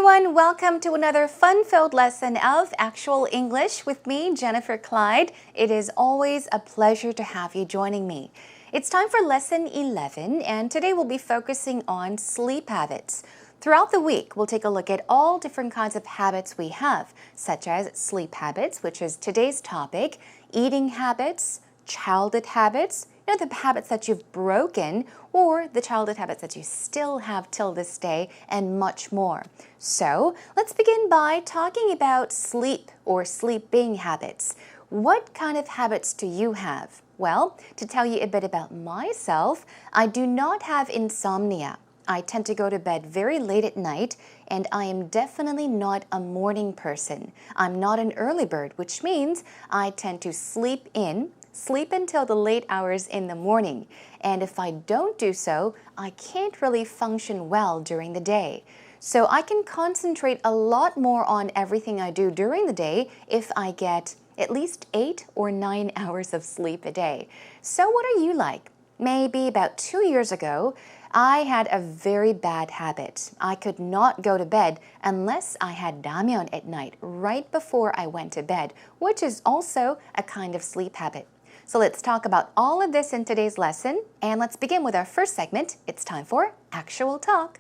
everyone, welcome to another fun-filled lesson of Actual English with me, Jennifer Clyde. It is always a pleasure to have you joining me. It's time for lesson 11, and today we'll be focusing on sleep habits. Throughout the week, we'll take a look at all different kinds of habits we have, such as sleep habits, which is today's topic, eating habits, childhood habits, the habits that you've broken, or the childhood habits that you still have till this day, and much more. So let's begin by talking about sleep or sleeping habits. What kind of habits do you have? Well, to tell you a bit about myself, I do not have insomnia. I tend to go to bed very late at night, and I am definitely not a morning person. I'm not an early bird, which means I tend to sleep until the late hours in the morning. And if I don't do so, I can't really function well during the day. So I can concentrate a lot more on everything I do during the day if I get at least 8 or 9 hours of sleep a day. So what are you like? Maybe about 2 years ago, I had a very bad habit. I could not go to bed unless I had ramyeon at night right before I went to bed, which is also a kind of sleep habit. So let's talk about all of this in today's lesson, and let's begin with our first segment. It's time for Actual Talk.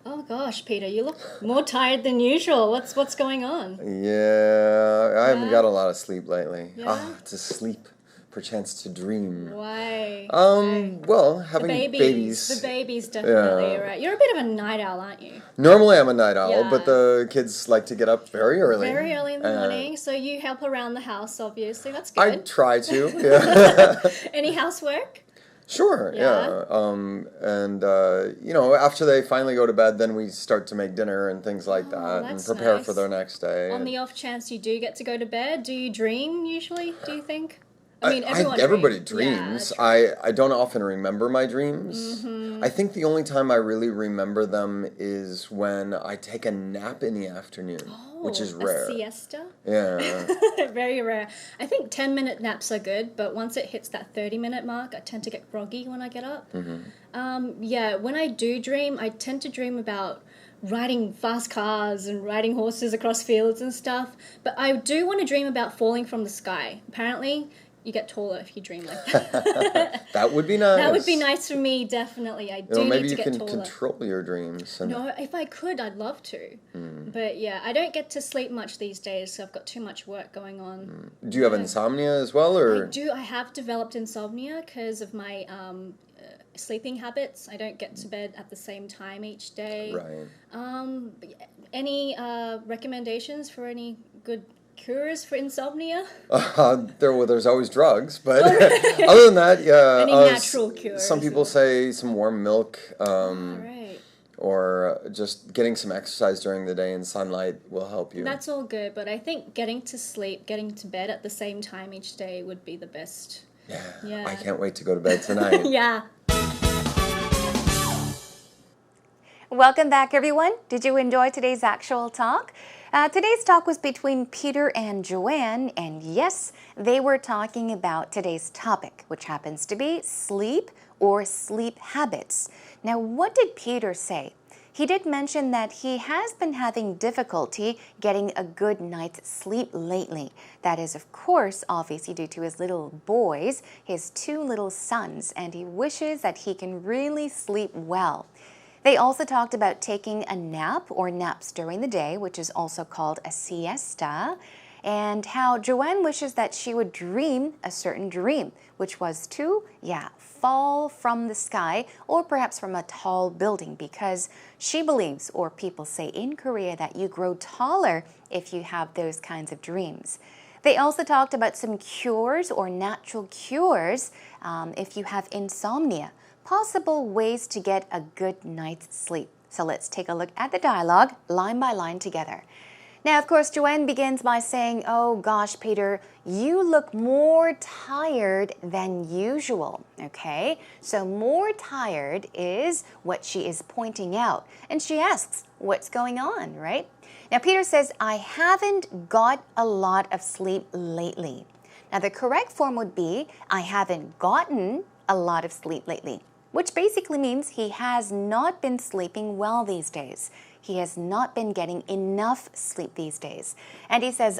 Oh gosh, Peter, you look more tired than usual. What's going on? Yeah, I haven't got a lot of sleep lately. Yeah? To sleep, perchance to dream. Why? Well, having babies. The babies, definitely. Yeah. Right. You're a bit of a night owl, aren't you? Normally I'm a night owl, Yeah. but the kids like to get up very early. Very early in the morning, so you help around the house, obviously. That's I good. try to, yeah. Any housework? Sure, yeah. After they finally go to bed, then we start to make dinner and things like that and that's prepare nice. for their next day. On the off chance you do get to go to bed, do you dream usually, do you think? I mean, everybody dreams. dreams. I don't often remember my dreams. Mm-hmm. I think the only time I really remember them is when I take a nap in the afternoon, which is rare. A siesta? Yeah. Very rare. I think 10-minute naps are good, but once it hits that 30-minute mark, I tend to get groggy when I get up. Mm-hmm. When I do dream, I tend to dream about riding fast cars and riding horses across fields and stuff. But I do want to dream about falling from the sky. Apparently, you get taller if you dream like that. That would be nice. That would be nice for me, definitely. I do maybe need to get taller. Maybe you can control your dreams. No, if I could, I'd love to. But yeah, I don't get to sleep much these days, so I've got too much work going on. Do you have insomnia as well, or? I do. I have developed insomnia because of my sleeping habits. I don't get to bed at the same time each day. Right. Any recommendations for any good cures for insomnia? There's always drugs, but other than that, yeah. Any natural cures? Some people say some warm milk, Right. or just getting some exercise during the day in sunlight will help you. That's all good, but I think getting to bed at the same time each day would be the best. Yeah. I can't wait to go to bed tonight. Yeah. Welcome back, everyone. Did you enjoy today's Actual Talk? Today's talk was between Peter and Joanne, and yes, they were talking about today's topic, which happens to be sleep or sleep habits. Now, what did Peter say? He did mention that he has been having difficulty getting a good night's sleep lately. That is, of course, obviously due to his little boys, his 2 little sons, and he wishes that he can really sleep well. They also talked about taking a nap or naps during the day, which is also called a siesta, and how Joanne wishes that she would dream a certain dream, which was to, fall from the sky or perhaps from a tall building, because she believes, or people say in Korea, that you grow taller if you have those kinds of dreams. They also talked about some cures or natural cures if you have insomnia. Possible ways to get a good night's sleep. So let's take a look at the dialogue line by line together. Now, of course, Joanne begins by saying, "Oh gosh, Peter, you look more tired than usual." Okay, so more tired is what she is pointing out. And she asks, what's going on, right? Now, Peter says, "I haven't got a lot of sleep lately." Now, the correct form would be, I haven't gotten a lot of sleep lately, which basically means he has not been sleeping well these days. He has not been getting enough sleep these days. And he says,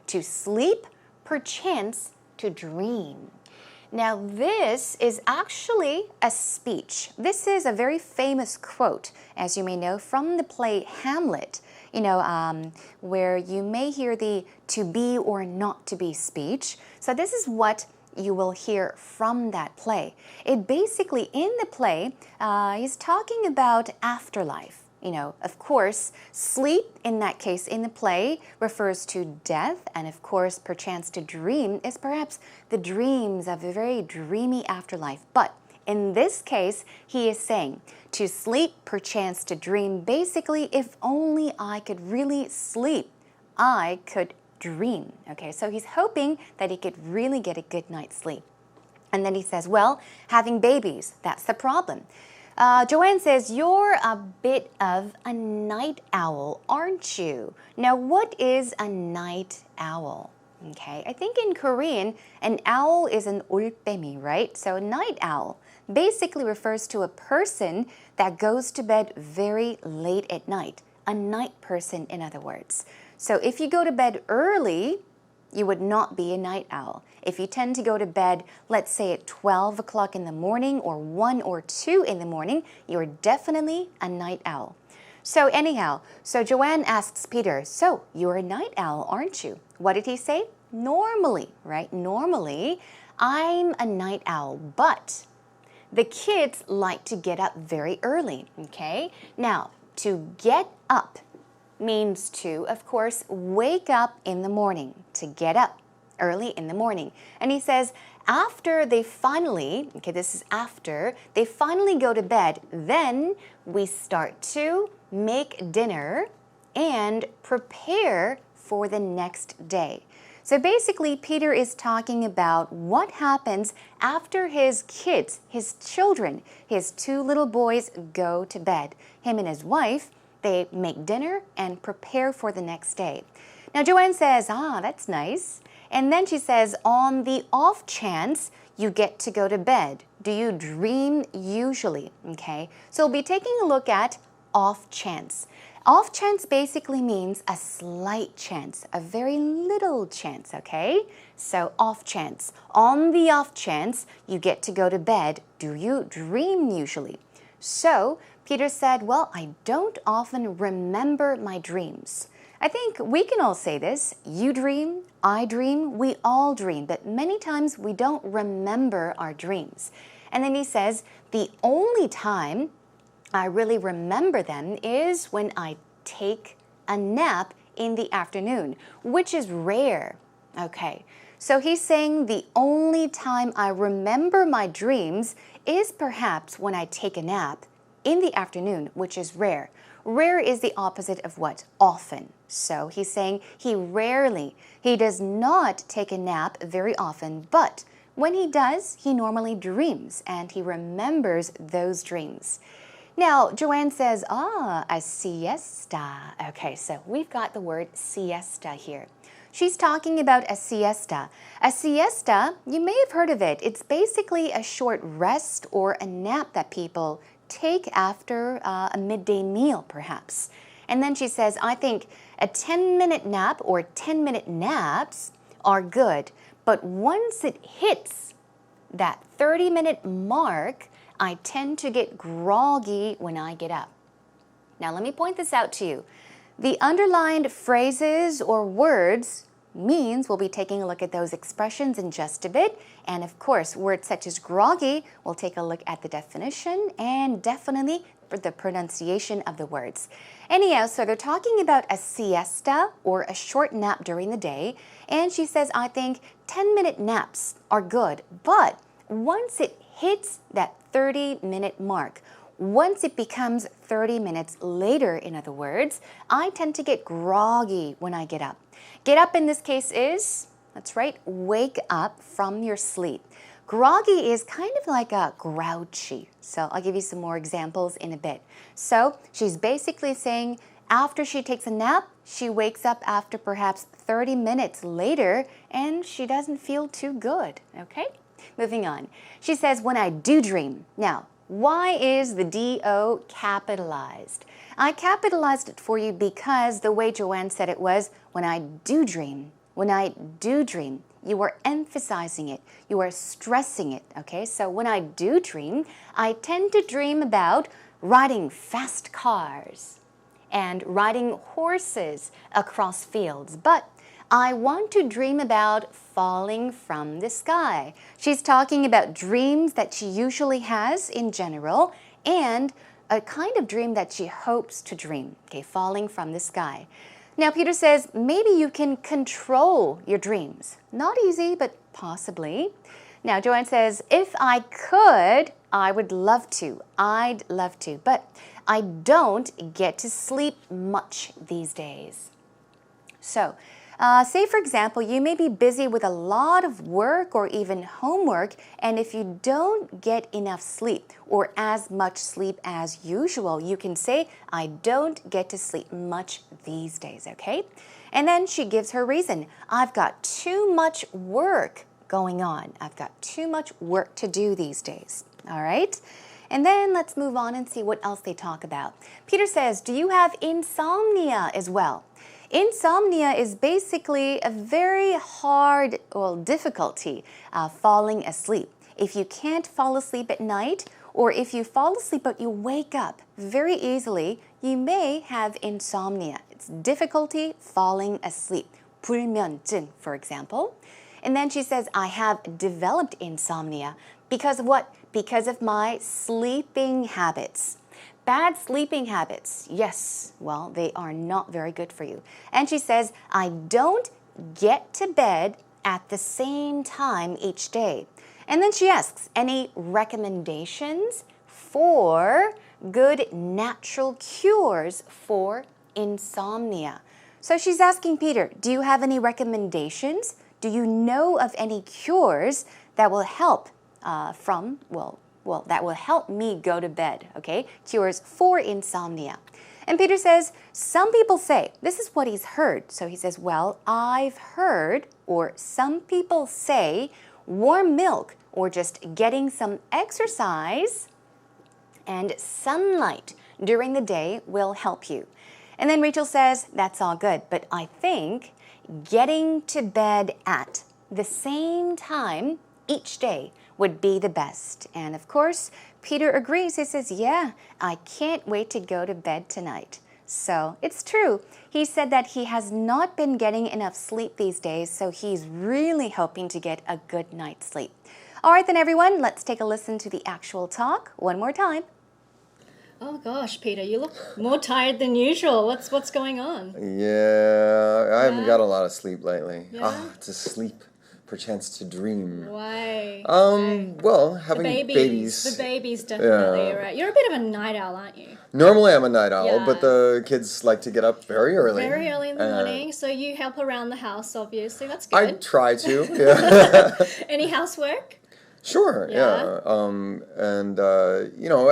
to sleep, perchance to dream. Now, this is actually a speech. This is a very famous quote, as you may know, from the play Hamlet, where you may hear the to be or not to be speech. So this is what you will hear from that play. It basically, in the play, is talking about afterlife. Of course, sleep in that case in the play refers to death, and of course, perchance to dream is perhaps the dreams of a very dreamy afterlife. But in this case, he is saying, to sleep, perchance to dream. Basically, if only I could really sleep, I could dream. Okay, so he's hoping that he could really get a good night's sleep. And then he says, well, having babies, that's the problem. Joanne says, you're a bit of a night owl, aren't you? Now, what is a night owl? Okay, I think in Korean, an owl is an 올빼미, right? So night owl basically refers to a person that goes to bed very late at night. A night person, in other words. So if you go to bed early, you would not be a night owl. If you tend to go to bed, let's say at 12 o'clock in the morning or 1 or 2 in the morning, you're definitely a night owl. So anyhow, Joanne asks Peter, so you're a night owl, aren't you? What did he say? Normally, right? Normally, I'm a night owl, but the kids like to get up very early, okay? Now, to get up means to, of course, wake up in the morning, to get up early in the morning. And he says, after they finally, this is after, they finally go to bed, then we start to make dinner and prepare for the next day. So basically, Peter is talking about what happens after his kids, his children, his 2 little boys go to bed. Him and his wife, they make dinner and prepare for the next day. Now, Joanne says, that's nice. And then she says, on the off chance you get to go to bed, do you dream usually? Okay, so we'll be taking a look at off chance. Off chance basically means a slight chance, a very little chance, okay? So off chance. On the off chance you get to go to bed, do you dream usually? So Peter said, well, I don't often remember my dreams. I think we can all say this. You dream, I dream, we all dream, but many times we don't remember our dreams. And then he says, the only time I really remember them is when I take a nap in the afternoon, which is rare. Okay, so he's saying the only time I remember my dreams is perhaps when I take a nap in the afternoon, which is rare. Rare is the opposite of what? Often. So he's saying he does not take a nap very often, but when he does, he normally dreams and he remembers those dreams. Now, Joanne says, a siesta. Okay, so we've got the word siesta here. She's talking about a siesta. A siesta, you may have heard of it. It's basically a short rest or a nap that people take after a midday meal, perhaps. And then she says, I think a 10-minute nap or 10-minute naps are good, but once it hits that 30-minute mark, I tend to get groggy when I get up. Now, let me point this out to you. The underlined phrases or words means we'll be taking a look at those expressions in just a bit. And of course, words such as groggy, we'll take a look at the definition and definitely for the pronunciation of the words. Anyhow, so they're talking about a siesta or a short nap during the day. And she says, I think 10-minute naps are good, but once it hits that 30-minute mark, once it becomes 30 minutes later, in other words, I tend to get groggy when I get up. Get up in this case is, that's right, wake up from your sleep. Groggy is kind of like a grouchy. So I'll give you some more examples in a bit. So she's basically saying after she takes a nap, she wakes up after perhaps 30 minutes later and she doesn't feel too good. Okay? Moving on. She says, when I do dream. Now, why is the D-O capitalized? I capitalized it for you because the way Joanne said it was, when I do dream. When I do dream. You are emphasizing it. You are stressing it. Okay? So when I do dream, I tend to dream about riding fast cars and riding horses across fields. But I want to dream about falling from the sky. She's talking about dreams that she usually has in general and a kind of dream that she hopes to dream, okay, falling from the sky. Now, Peter says maybe you can control your dreams. Not easy, but possibly. Now, Joanne says, if I could, I would love to. I'd love to, but I don't get to sleep much these days. So, say for example, you may be busy with a lot of work or even homework, and if you don't get enough sleep or as much sleep as usual, you can say, I don't get to sleep much these days, okay? And then she gives her reason. I've got too much work going on. I've got too much work to do these days, all right? And then let's move on and see what else they talk about. Peter says, do you have insomnia as well? Insomnia is basically a very hard, difficulty falling asleep. If you can't fall asleep at night, or if you fall asleep but you wake up very easily, you may have insomnia. It's difficulty falling asleep. 불면증, for example. And then she says, I have developed insomnia. Because of what? Because of my sleeping habits. Bad sleeping habits, yes, well, they are not very good for you. And she says, I don't get to bed at the same time each day. And then she asks, any recommendations for good natural cures for insomnia? So she's asking Peter, do you have any recommendations? Do you know of any cures that will help that will help me go to bed, okay? Cures for insomnia. And Peter says, some people say, this is what he's heard. So he says, well, I've heard, or some people say, warm milk, or just getting some exercise and sunlight during the day will help you. And then Rachel says, that's all good, but I think getting to bed at the same time each day would be the best. And of course, Peter agrees. He says, yeah, I can't wait to go to bed tonight. So it's true. He said that he has not been getting enough sleep these days, so he's really hoping to get a good night's sleep. All right, then, everyone, let's take a listen to the actual talk one more time. Oh gosh, Peter, you look more tired than usual. What's going on? Yeah, I haven't got a lot of sleep lately. Yeah? To sleep, perchance to dream. Why? Well, having The babies. babies, definitely, right? You're a bit of a night owl, aren't you? Normally I'm a night owl, Yeah. but the kids like to get up very early. Very early in the morning, so you help around the house, obviously. That's good. I try to, yeah. Any housework? Sure, Yeah.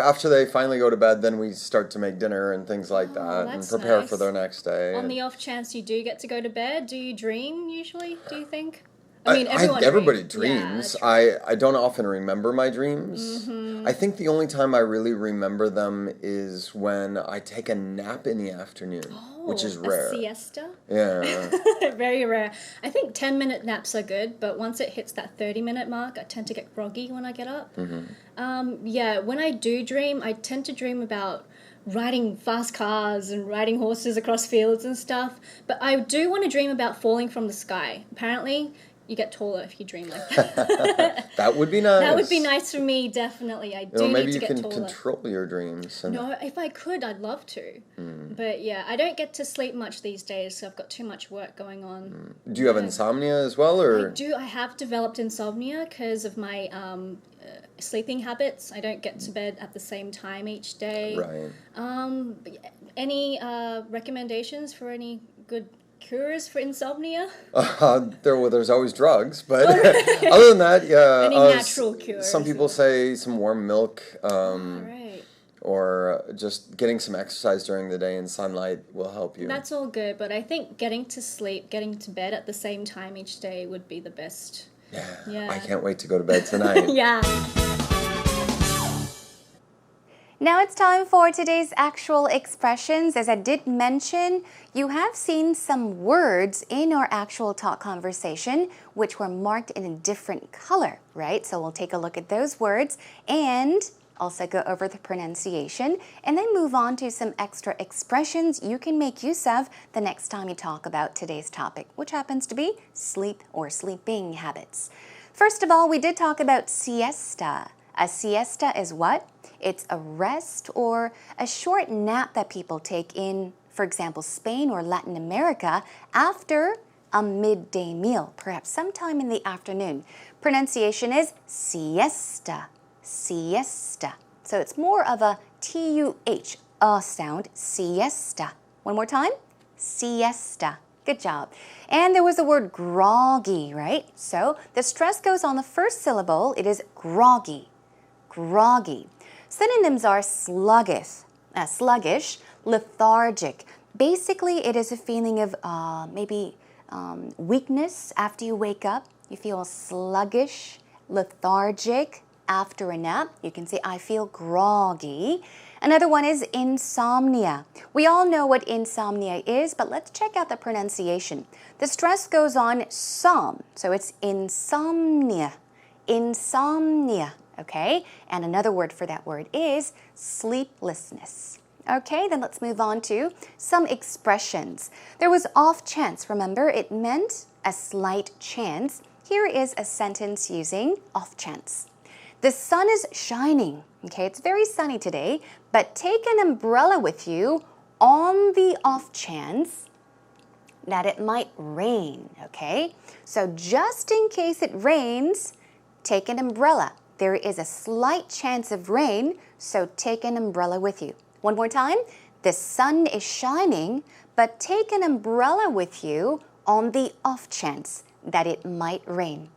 After they finally go to bed, then we start to make dinner and things like that and that's prepare nice. for their next day. On the off chance you do get to go to bed, do you dream usually, do you think? I mean, everybody dreams. dreams. I don't often remember my dreams. I think the only time I really remember them is when I take a nap in the afternoon, which is rare. A siesta? Yeah. Very rare. I think 10-minute naps are good, but once it hits that 30-minute mark, I tend to get groggy when I get up. When I do dream, I tend to dream about riding fast cars and riding horses across fields and stuff. But I do want to dream about falling from the sky. Apparently, you get taller if you dream like that. That would be nice. That would be nice for me, definitely. I do maybe need to you get can taller. control your dreams. And No, if I could, I'd love to. But yeah, I don't get to sleep much these days, so I've got too much work going on. Do you have insomnia as well, or? I have developed insomnia because of my sleeping habits. I don't get to bed at the same time each day. Right. Any recommendations for any good cures for insomnia? There's always drugs, but other than that, yeah. Any natural cures? Some people say some warm milk. Right. or just getting some exercise during the day in sunlight will help you. That's all good, but I think getting to sleep, getting to bed at the same time each day would be the best. Yeah. I can't wait to go to bed tonight. Yeah. Now it's time for today's actual expressions. As I did mention, you have seen some words in our actual talk conversation which were marked in a different color, right? So we'll take a look at those words and also go over the pronunciation and then move on to some extra expressions you can make use of the next time you talk about today's topic, which happens to be sleep or sleeping habits. First of all, we did talk about siesta. A siesta is what? It's a rest or a short nap that people take in, for example, Spain or Latin America after a midday meal, perhaps sometime in the afternoon. Pronunciation is siesta, siesta. So it's more of a T-U-H, sound, siesta. One more time, siesta. Good job. And there was the word groggy, right? So the stress goes on the first syllable. It is groggy, groggy. Synonyms are sluggish, lethargic. Basically, it is a feeling of maybe weakness after you wake up. You feel sluggish, lethargic after a nap. You can say, I feel groggy. Another one is insomnia. We all know what insomnia is, but let's check out the pronunciation. The stress goes on som, so it's insomnia, insomnia. Okay, and another word for that word is sleeplessness. Okay, then let's move on to some expressions. There was off chance, remember? It meant a slight chance. Here is a sentence using off chance. The sun is shining. Okay, it's very sunny today, but take an umbrella with you on the off chance that it might rain. Okay, so just in case it rains, take an umbrella. There is a slight chance of rain, so take an umbrella with you. One more time. The sun is shining, but take an umbrella with you on the off chance that it might rain.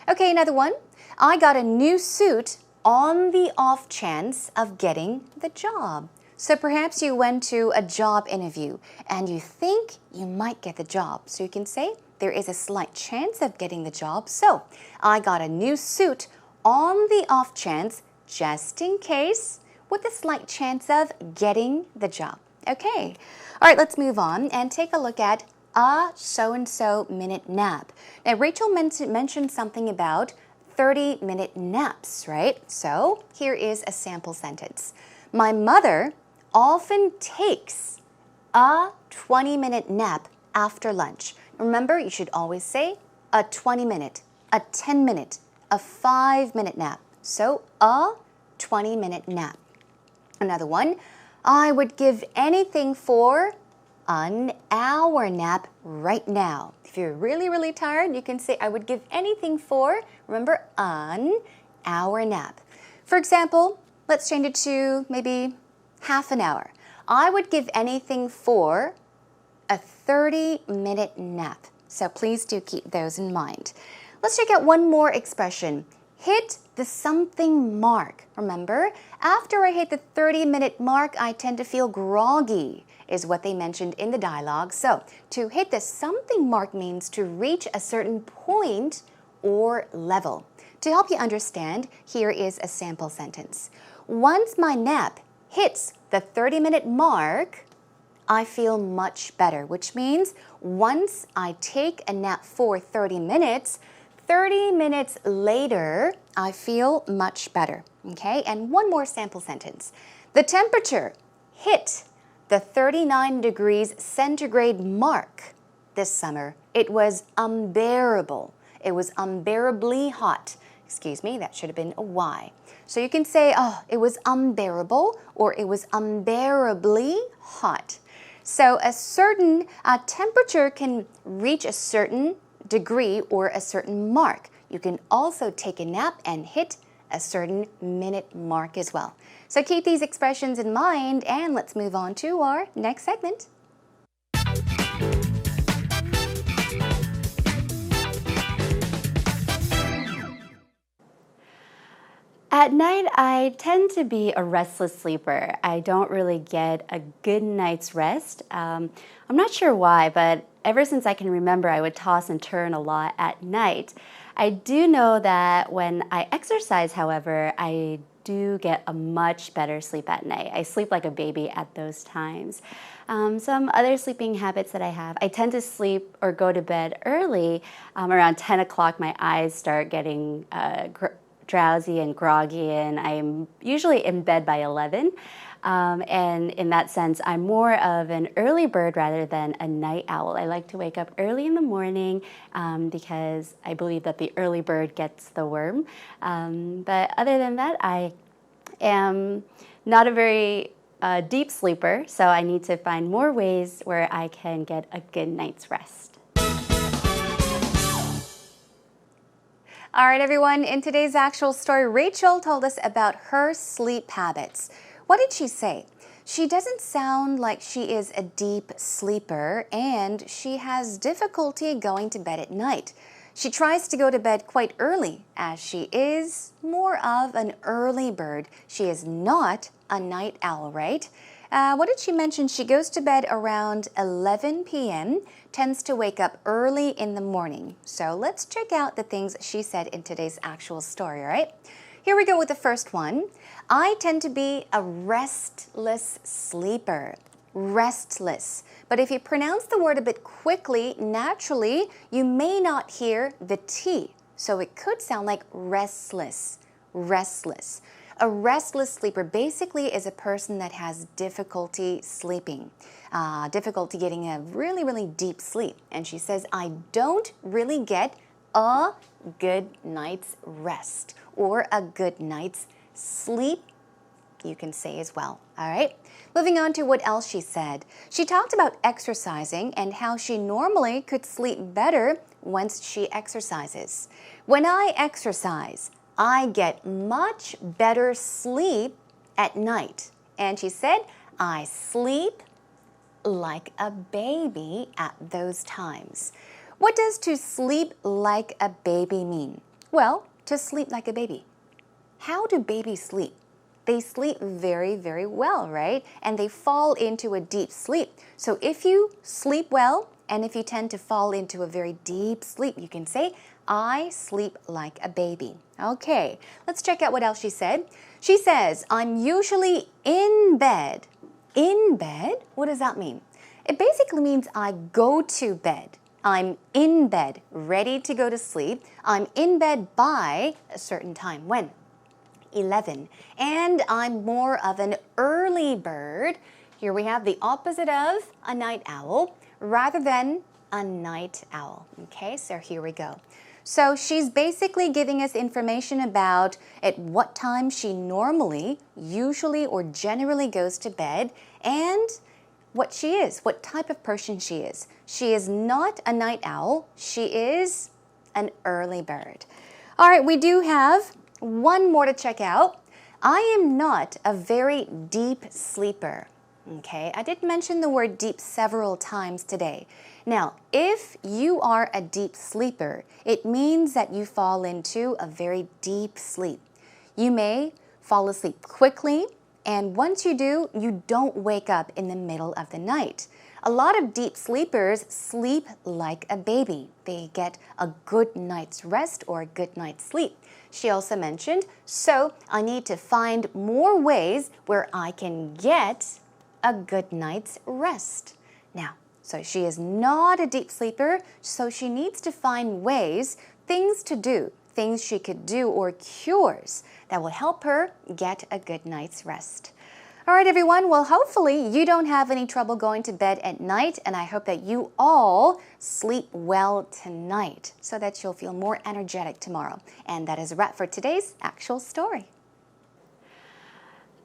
Okay, another one. I got a new suit on the off chance of getting the job. So perhaps you went to a job interview and you think you might get the job. So you can say there is a slight chance of getting the job. So I got a new suit on the off chance, just in case, with a slight chance of getting the job. Okay. All right, let's move on and take a look at a so-and-so minute nap. Now, Rachel mentioned something about 30-minute naps, right? So here is a sample sentence. My mother often takes a 20-minute nap after lunch. Remember, you should always say a 20-minute, a 10-minute, a 5-minute nap. So a 20-minute nap. Another one, I would give anything for an hour nap right now. If you're really, really tired, you can say I would give anything for, remember, an hour nap. For example, let's change it to maybe half an hour. I would give anything for a 30-minute nap. So please do keep those in mind. Let's check out one more expression. Hit the something mark. Remember, after I hit the 30-minute mark, I tend to feel groggy, is what they mentioned in the dialogue. So, to hit the something mark means to reach a certain point or level. To help you understand, here is a sample sentence. Once my nap hits the 30-minute mark, I feel much better, which means once I take a nap for 30 minutes, 30 minutes later, I feel much better. Okay, and one more sample sentence. The temperature hit the 39 degrees centigrade mark this summer. It was unbearable. It was unbearably hot. Excuse me, that should have been a Y. So you can say, oh, it was unbearable or it was unbearably hot. So a certain temperature can reach a certain degree or a certain mark. You can also take a nap and hit a certain minute mark as well. So keep these expressions in mind and let's move on to our next segment. At night, I tend to be a restless sleeper. I don't really get a good night's rest. I'm not sure why, but ever since I can remember, I would toss and turn a lot at night. I do know that when I exercise, however, I do get a much better sleep at night. I sleep like a baby at those times. Some other sleeping habits that I have, I tend to sleep or go to bed early. Around 10 o'clock, my eyes start getting drowsy and groggy, and I'm usually in bed by 11. And in that sense, I'm more of an early bird rather than a night owl. I like to wake up early in the morning because I believe that the early bird gets the worm. But other than that, I am not a very deep sleeper, so I need to find more ways where I can get a good night's rest. All right, everyone, in today's actual story, Rachel told us about her sleep habits. What did she say? She doesn't sound like she is a deep sleeper, and she has difficulty going to bed at night. She tries to go to bed quite early, as she is more of an early bird. She is not a night owl, right? What did she mention? She goes to bed around 11 p.m., tends to wake up early in the morning. So let's check out the things she said in today's actual story, all right? Here we go with the first one. I tend to be a restless sleeper. Restless. But if you pronounce the word a bit quickly, naturally, you may not hear the T. So it could sound like restless. Restless. A restless sleeper basically is a person that has difficulty sleeping, difficulty getting a really, really deep sleep. And she says, I don't really get a good night's rest or a good night's sleep, you can say as well. All right. Moving on to what else she said. She talked about exercising and how she normally could sleep better once she exercises. When I exercise, I get much better sleep at night. And she said, I sleep like a baby at those times. What does to sleep like a baby mean? Well, to sleep like a baby. How do babies sleep? They sleep very, very well, right? And they fall into a deep sleep. So if you sleep well, and if you tend to fall into a very deep sleep, you can say, I sleep like a baby. Okay, let's check out what else she said. She says, I'm usually in bed. In bed? What does that mean? It basically means I go to bed. I'm in bed, ready to go to sleep. I'm in bed by a certain time. When? 11. And I'm more of an early bird. Here we have the opposite of a night owl rather than a night owl. Okay, so here we go. So she's basically giving us information about at what time she normally, usually, or generally goes to bed and what she is, what type of person she is. She is not a night owl. She is an early bird. All right, we do have one more to check out. I am not a very deep sleeper. Okay, I did mention the word deep several times today. Now, if you are a deep sleeper, it means that you fall into a very deep sleep. You may fall asleep quickly, and once you do, you don't wake up in the middle of the night. A lot of deep sleepers sleep like a baby. They get a good night's rest or a good night's sleep. She also mentioned, so I need to find more ways where I can get a good night's rest. Now, so she is not a deep sleeper, so she needs to find ways, things to do, things she could do or cures that will help her get a good night's rest. All right, everyone. Well, hopefully you don't have any trouble going to bed at night, and I hope that you all sleep well tonight so that you'll feel more energetic tomorrow. And that is a wrap for today's actual story.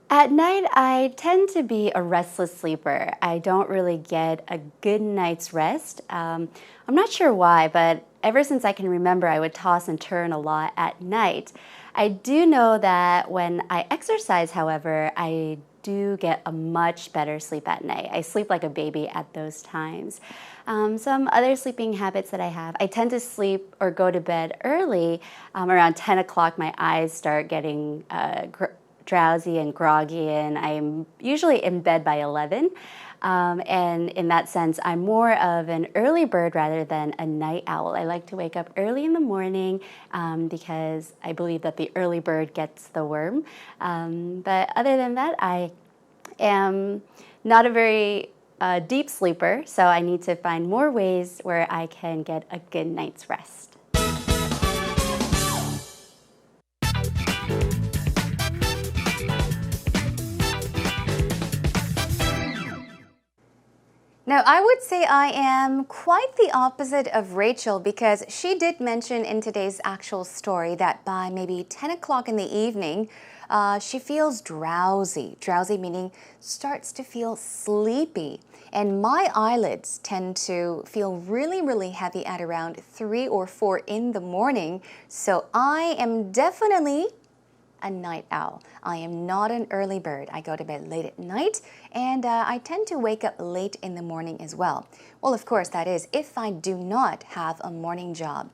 At night, I tend to be a restless sleeper. I don't really get a good night's rest. I'm not sure why, but ever since I can remember, I would toss and turn a lot at night. I do know that when I exercise, however, I do get a much better sleep at night. I sleep like a baby at those times. Some other sleeping habits that I have, I tend to sleep or go to bed early. Around 10 o'clock, my eyes start getting drowsy and groggy, and I'm usually in bed by 11. And in that sense, I'm more of an early bird rather than a night owl. I like to wake up early in the morning because I believe that the early bird gets the worm. But other than that, I am not a very deep sleeper, so I need to find more ways where I can get a good night's rest. Now, I would say I am quite the opposite of Rachel because she did mention in today's actual story that by maybe 10 o'clock in the evening, she feels drowsy. Drowsy meaning starts to feel sleepy. And my eyelids tend to feel really, really heavy at around 3 or 4 in the morning. So I am definitely a night owl. I am not an early bird. I go to bed late at night and I tend to wake up late in the morning as well. Well, of course, that is if I do not have a morning job.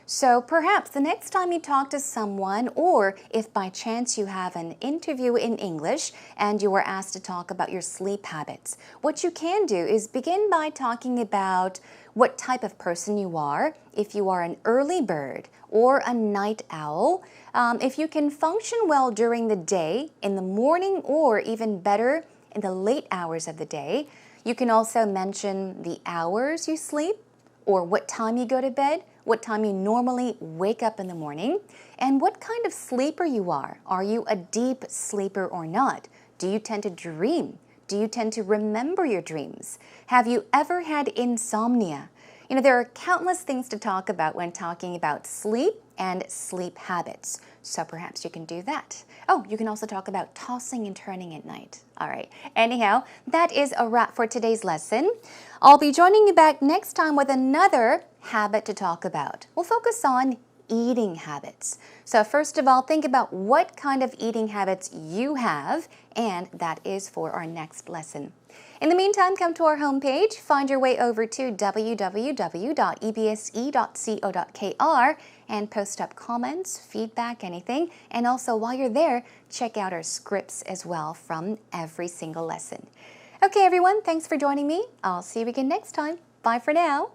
So perhaps the next time you talk to someone, or if by chance you have an interview in English and you are asked to talk about your sleep habits, what you can do is begin by talking about what type of person you are, if you are an early bird or a night owl, if you can function well during the day, in the morning, or even better, in the late hours of the day. You can also mention the hours you sleep, or what time you go to bed, what time you normally wake up in the morning, and what kind of sleeper you are. Are you a deep sleeper or not? Do you tend to dream? Do you tend to remember your dreams? Have you ever had insomnia? You know, there are countless things to talk about when talking about sleep and sleep habits. So perhaps you can do that. Oh, you can also talk about tossing and turning at night. All right. Anyhow, that is a wrap for today's lesson. I'll be joining you back next time with another habit to talk about. We'll focus on eating habits. So first of all, think about what kind of eating habits you have, and that is for our next lesson. In the meantime, come to our homepage, find your way over to www.ebse.co.kr and post up comments, feedback, anything. And also, while you're there, check out our scripts as well from every single lesson. Okay, everyone, thanks for joining me. I'll see you again next time. Bye for now.